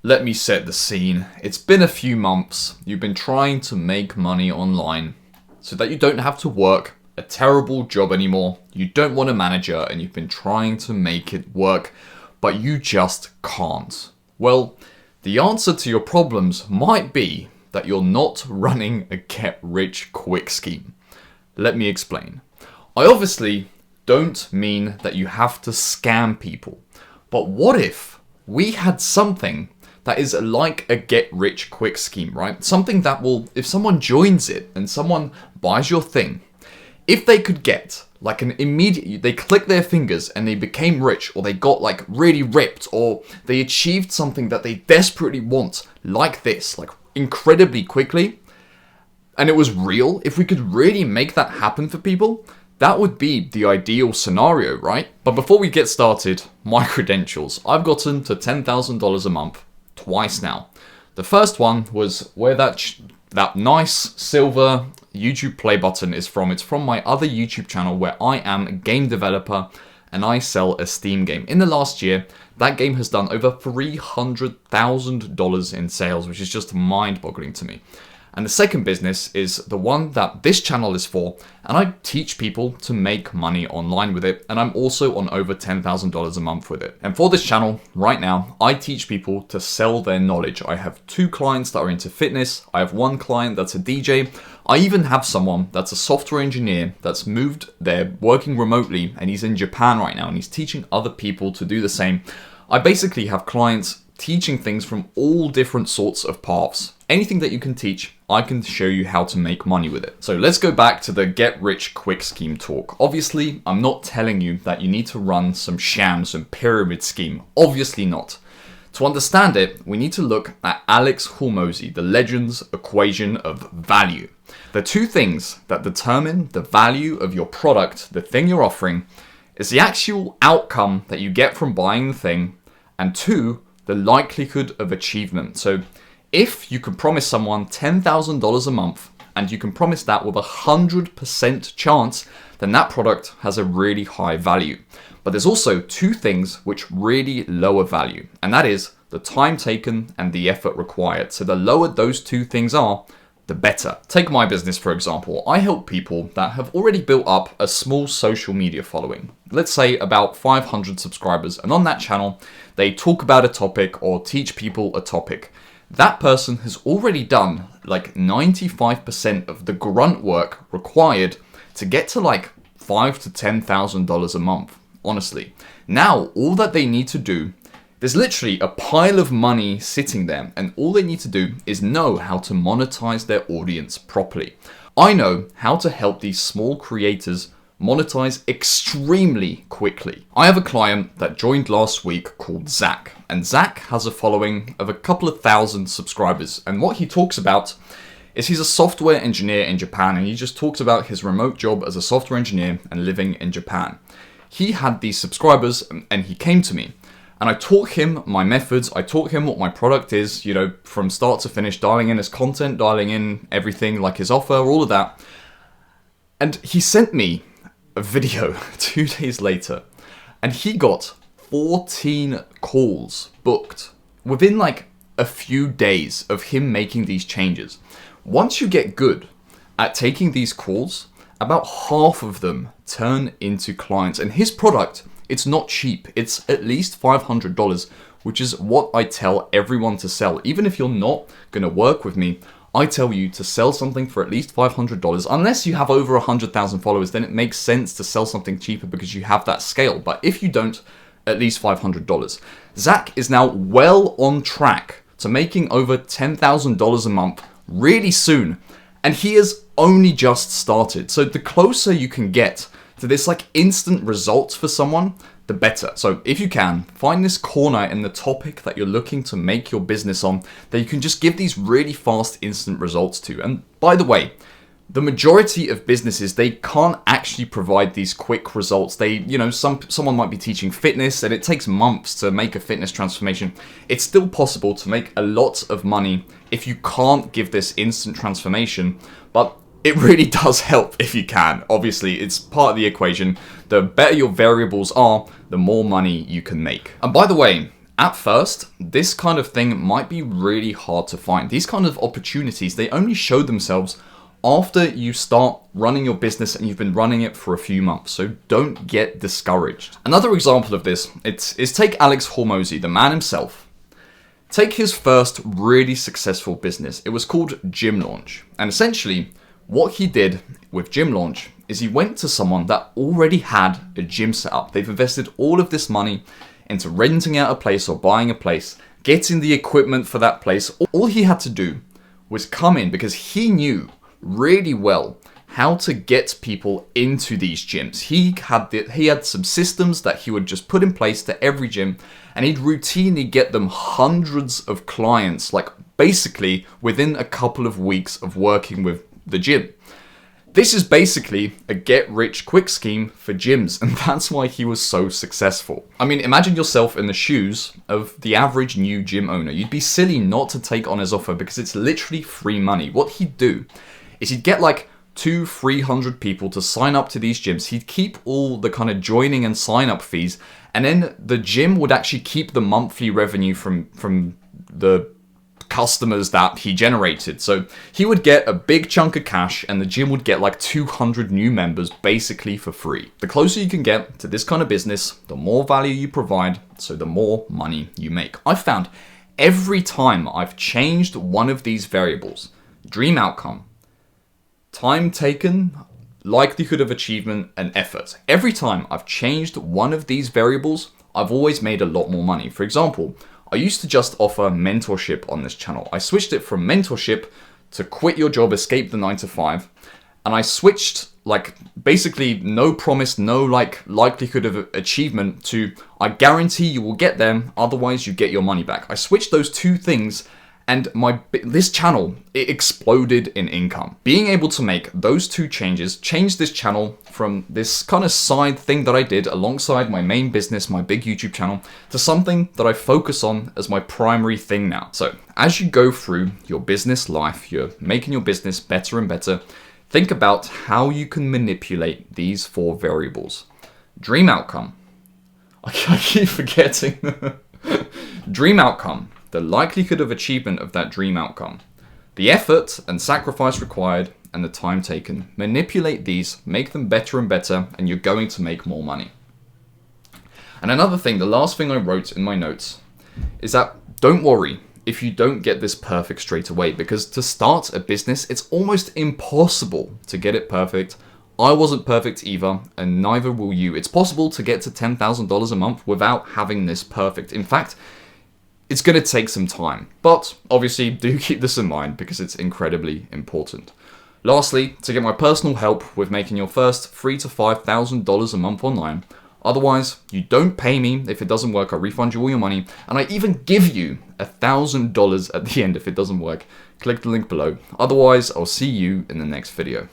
Let me set the scene. It's been a few months. You've been trying to make money online so that you don't have to work a terrible job anymore. You don't want a manager and you've been trying to make it work, but you just can't. Well, the answer to your problems might be that you're not running a get-rich-quick scheme. Let me explain. I obviously don't mean that you have to scam people, but what if we had something that is like a get-rich-quick scheme, right? Something that will, if someone joins it and someone buys your thing, if they could get like an immediate, they click their fingers and they became rich, or they got like really ripped, or they achieved something that they desperately want, like this, like incredibly quickly, and it was real, if we could really make that happen for people, that would be the ideal scenario, right? But before we get started, my credentials. I've gotten to $10,000 a month twice now. The first one was where that nice silver YouTube play button is from. It's from my other YouTube channel where I am a game developer and I sell a Steam game. In the last year, that game has done over $300,000 in sales, which is just mind-boggling to me. And the second business is the one that this channel is for, and I teach people to make money online with it, and I'm also on over $10,000 a month with it. And for this channel, right now, I teach people to sell their knowledge. I have 2 clients that are into fitness, I have 1 client that's a DJ, I even have someone that's a software engineer that's moved there working remotely, and he's in Japan right now, and he's teaching other people to do the same. I basically have clients teaching things from all different sorts of paths. Anything that you can teach, I can show you how to make money with it. So let's go back to the get rich quick scheme talk. Obviously, I'm not telling you that you need to run some sham, some pyramid scheme. Obviously not. To understand it, we need to look at Alex Hormozi, the legend's equation of value. The 2 things that determine the value of your product, the thing you're offering, is the actual outcome that you get from buying the thing, and 2, the likelihood of achievement. So if you can promise someone $10,000 a month and you can promise that with 100% chance, then that product has a really high value. But there's also 2 things which really lower value, and that is the time taken and the effort required. So the lower those 2 things are, the better. Take my business, for example. I help people that have already built up a small social media following. Let's say about 500 subscribers. And on that channel, they talk about a topic or teach people a topic. That person has already done like 95% of the grunt work required to get to like $5,000 to $10,000 a month, honestly. Now, all that they need to do, there's literally a pile of money sitting there, and all they need to do is know how to monetize their audience properly. I know how to help these small creators monetize extremely quickly. I have a client that joined last week called Zach, and Zach has a following of a couple of thousand subscribers, and what he talks about is he's a software engineer in Japan, and he just talks about his remote job as a software engineer and living in Japan. He had these subscribers and he came to me. And I taught him my methods, I taught him what my product is, from start to finish, dialing in his content, dialing in everything like his offer, all of that. And he sent me a video 2 days later, and he got 14 calls booked within like a few days of him making these changes. Once you get good at taking these calls, about half of them turn into clients, and his product, it's not cheap. It's at least $500, which is what I tell everyone to sell. Even if you're not going to work with me, I tell you to sell something for at least $500. Unless you have over 100,000 followers, then it makes sense to sell something cheaper because you have that scale. But if you don't, at least $500. Zach is now well on track to making over $10,000 a month really soon. And he has only just started. So the closer you can get to this like instant results for someone, the better. So if you can, find this corner in the topic that you're looking to make your business on that you can just give these really fast instant results to. And by the way, the majority of businesses, they can't actually provide these quick results. Someone might be teaching fitness and it takes months to make a fitness transformation. It's still possible to make a lot of money if you can't give this instant transformation, but it really does help if you can. Obviously, it's part of the equation. The better your variables are, the more money you can make. And by the way, At first, this kind of thing might be really hard to find. These kind of opportunities, they only show themselves after you start running your business and you've been running it for a few months, so don't get discouraged. Another example of this is take Alex Hormozi, the man himself. Take his first really successful business. It was called Gym Launch. And essentially, what he did with Gym Launch is he went to someone that already had a gym set up. They've invested all of this money into renting out a place or buying a place, getting the equipment for that place. All he had to do was come in because he knew really well how to get people into these gyms. He had some systems that he would just put in place to every gym, and he'd routinely get them hundreds of clients, like basically within a couple of weeks of working with the gym. This is basically a get-rich-quick scheme for gyms, and that's why he was so successful. I mean, imagine yourself in the shoes of the average new gym owner. You'd be silly not to take on his offer because it's literally free money. What he'd do is he'd get like 200-300 people to sign up to these gyms. He'd keep all the kind of joining and sign-up fees, and then the gym would actually keep the monthly revenue from the customers that he generated. So he would get a big chunk of cash and the gym would get like 200 new members basically for free. The closer you can get to this kind of business, the more value you provide, so the more money you make. I've found every time I've changed one of these variables, dream outcome, time taken, likelihood of achievement, and effort. Every time I've changed one of these variables, I've always made a lot more money. For example, I used to just offer mentorship on this channel. I switched it from mentorship to quit your job, escape the 9-to-5. And I switched like basically no promise, no like likelihood of achievement to I guarantee you will get them, otherwise you get your money back. I switched those two things and this channel, it exploded in income. Being able to make those two changes changed this channel from this kind of side thing that I did alongside my main business, my big YouTube channel, to something that I focus on as my primary thing now. So as you go through your business life, you're making your business better and better, think about how you can manipulate these 4 variables. Dream outcome. I keep forgetting. Dream outcome. The likelihood of achievement of that dream outcome, the effort and sacrifice required, and the time taken. Manipulate these, make them better and better, and you're going to make more money. And another thing, the last thing I wrote in my notes, is that don't worry if you don't get this perfect straight away, because to start a business, it's almost impossible to get it perfect. I wasn't perfect either, and neither will you. It's possible to get to $10,000 a month without having this perfect. In fact, it's going to take some time, but obviously do keep this in mind because it's incredibly important. Lastly, to get my personal help with making your first $3,000 to $5,000 a month online, otherwise you don't pay me if it doesn't work, I refund you all your money, and I even give you $1,000 at the end if it doesn't work. Click the link below. Otherwise, I'll see you in the next video.